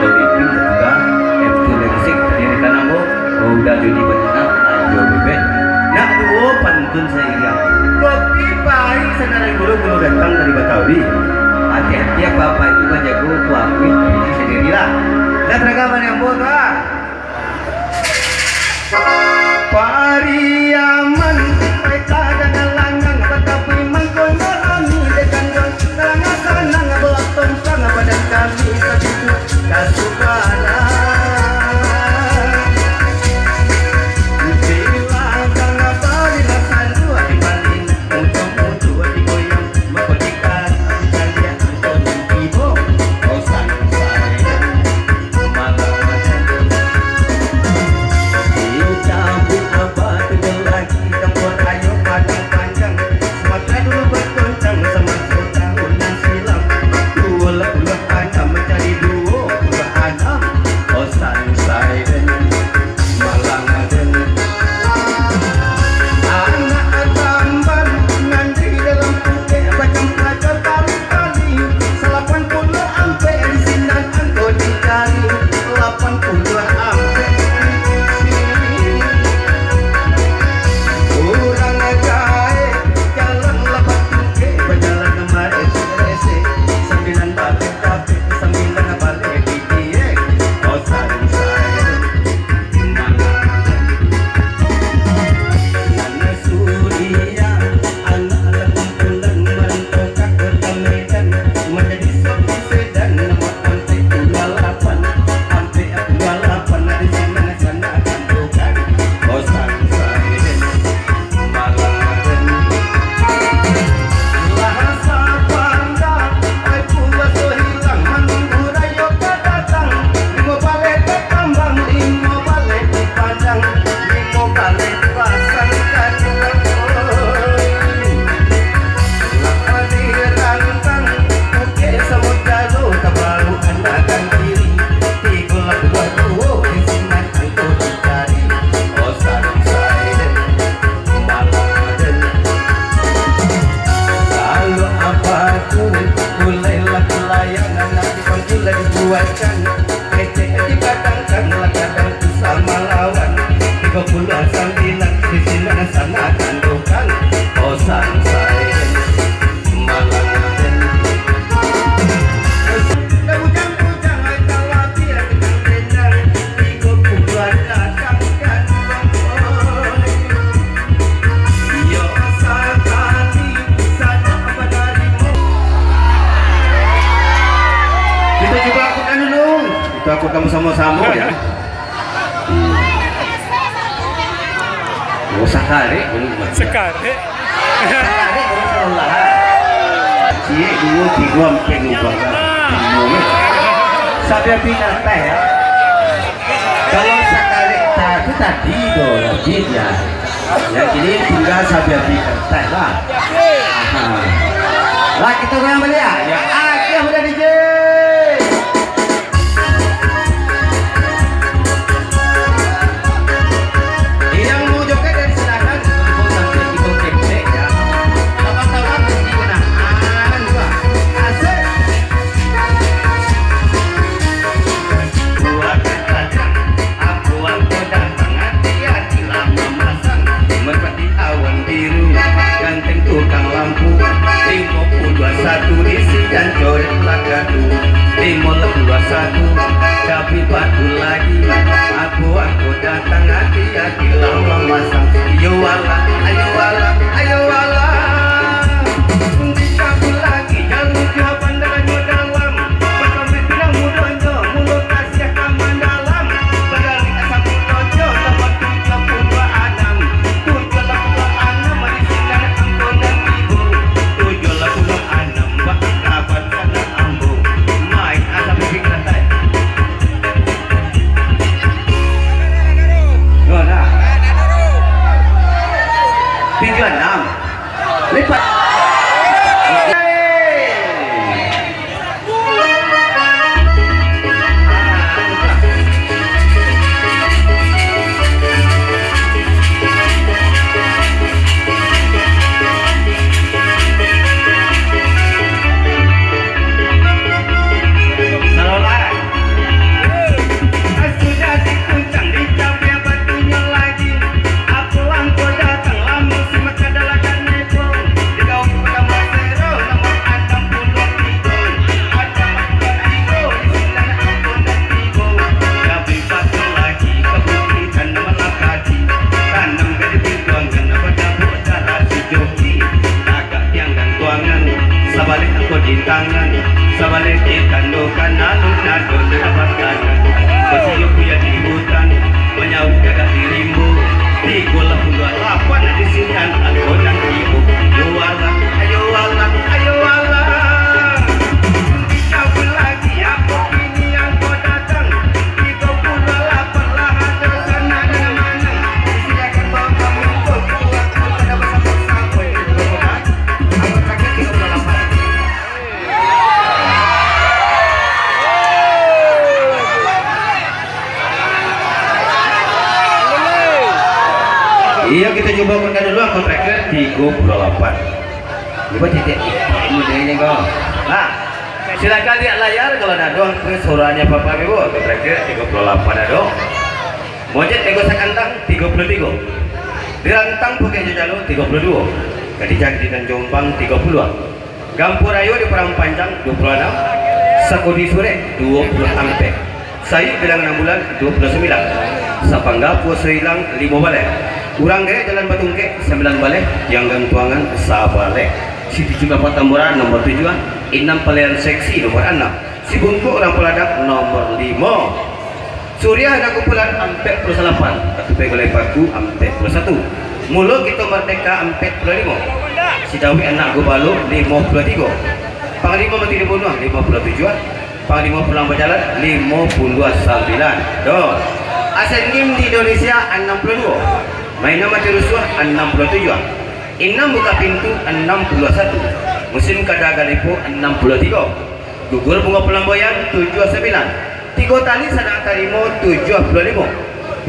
kalau dipin juga itu leksik dari karena udah jadi benar ayo bebek nak dua pantun saya kopi pahit senarai guru datang dari Betawi hati-hati ya bapak itu kan jago tuh aku sendirilah lihat rekaman yang bodoh Pariaman mereka dan langang tetapi mengkonolani dengan sangat senang belakang sang badan kami segitu kasukana bila sangat bila sandu dibanding untuk digoyang mengkotikan kalian untuk ibu kosan saya malam cabut abad lagi tempur ayo padang panjang semasa dulu bergoncang sama tahun silam dua puluh enam mencari dua puluh enam kosan saya malang aden anak tamban nanti dalam putih macam pelajar kali-kali 80 ampe di sinan angko dikali 80 ampe aku kamu sama-sama ya. Oh sekali, sekali. Sekali baru salah. Cie dua tiga empat lima. Sampai pindah teh ya. Kalau sekali itu tadi doh lagi ya. Ya jadi tinggal sampai pindah teh lah. Lah kita yang beli ya. Ya udah DJ. Satu isi dan coret lagadu Timur 21 tapi batu lagi aku datang hati-hati lama masang ayo wala ayo wala ayo wala dikabul lagi jalur jawaban dalamnya dalam berkambit bilang mudonyo mulut kasih kaman dalam bergali asap tojo dapat 76 di sinar angko dan ibu 76 kapan sana ambo main asap pipik lantai pasukan alun-alun mendapatkan bersiup ya di hutan menyaut jaga dirimu di kolam puluhan lapan di sini anak dan ibu ayo Allah ayo Allah ayo Allah apa lagi apa ini yang kau datang di kau lapan lah ada sana dan mana silakan bawa kamu untuk keluar pada bersama sampai itu kan aku sakit di kau lapan. Iya kita coba kontak dulu kontraknya 38. Coba titik ini kok. Nah, silakan lihat layar kalau ada doang suaranya Bapak Ibu kontraknya 38 ada dong. Mojek nego sakantang 33. Dirantang pakai jalo 32. Kadijang di dan Jombang 30. Gampurayo di Perang Panjang 26. Sakudi Sore 20 ampe. Saya bilang 6 bulan 29. Sapangga Puasa Hilang 5 balik. Kurang gaya Jalan Batungke 9 balik, yang gantuangan Sabale. Situ juga Patamburan nomor 7, Inam Palian Seksi nomor 6, Si Bungku Orang Peladak nomor 5. Surya ada kumpulan 48, Katu Pegolai Paku 41. Mulu kita Merdeka 45. Si Dawi Anak Gubalu 53. Panglima Menteri Dibunuh 57. Panglima Pulang Berjalan 59. Doh. Asen Game di Indonesia 62. Main nama Jerusalem 67. Inam buka pintu 61. Musim kada galipo 63. Gugur bunga pelamboyan 79. Tiga tali sadang tarimo 75.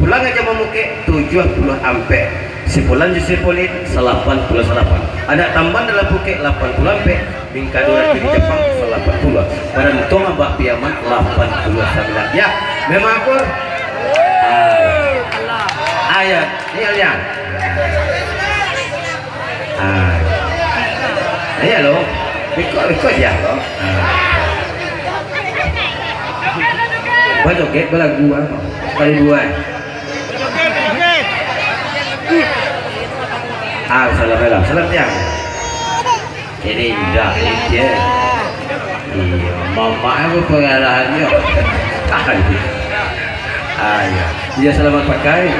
Pulang aja memuke 70 ampe. Sipulan Jusipolin 88. Ada tambahan dalam puke 80 ampe. Bingkadura di Jepang 80. Pada untung Mbak Piaman 89. Ya, memang aku ayat ini lihat iya loh ikut ya loh baca joget belagu kali 2 salam tiang ini tidak dia iya mama aku pengarahannya ayah dia selamat pakai.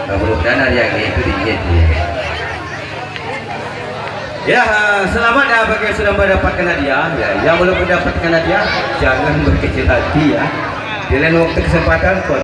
Mudah-mudahan hari yang itu dingin ya. Selamat ya bagi yang sudah mendapatkan hadiah ya. Yang belum mendapatkan hadiah jangan berkecil hati ya. Di lain waktu kesempatan kok.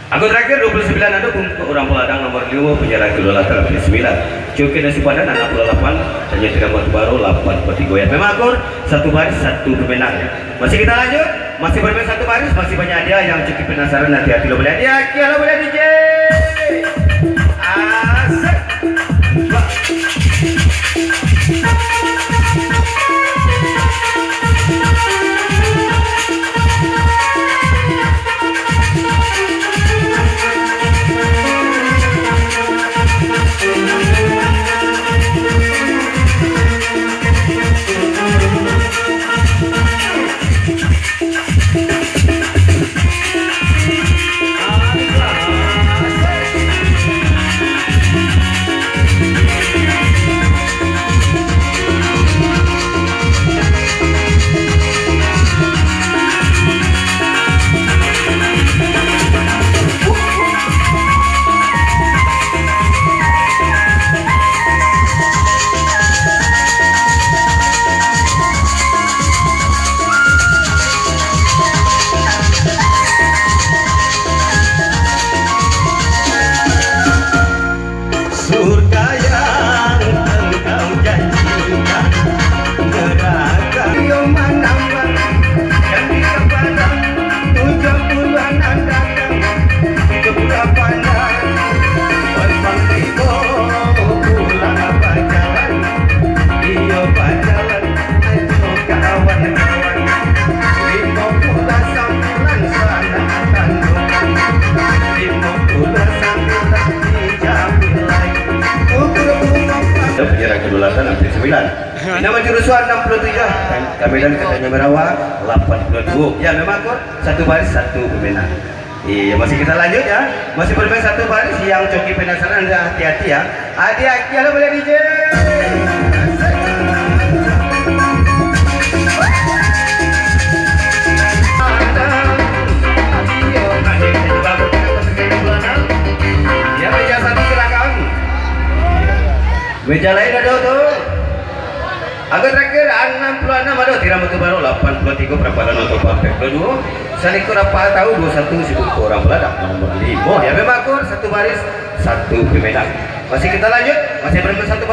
Anggota terakhir 29 ada untuk orang peladang nomor 5 penjara Kilola 9. Cukai nasi padan anak 8 dan yang tidak baru 8 seperti goyang. Memang akur satu baris satu pemenang. Masih kita lanjut, masih bermain satu baris, masih banyak dia yang cukup penasaran nanti hati lo boleh dia, lo boleh DJ. Asik. Nama jurusan 67, Kamedan katanya Merawa 82. Ya memang kok satu baris satu pemain. Iya masih kita lanjut ya, masih bermain satu baris. Yang coki penasaran anda hati-hati ya. Adik-adik halo boleh DJ. Meja lain ada tuh. Agak terakhir 66 ada tiram itu baru 83 perapatan untuk perfect kedua. Sanikur apa tahu 21 sibuk orang peladak nomor 5 ya memang satu baris satu pemain. Masih kita lanjut, masih bermain satu baris.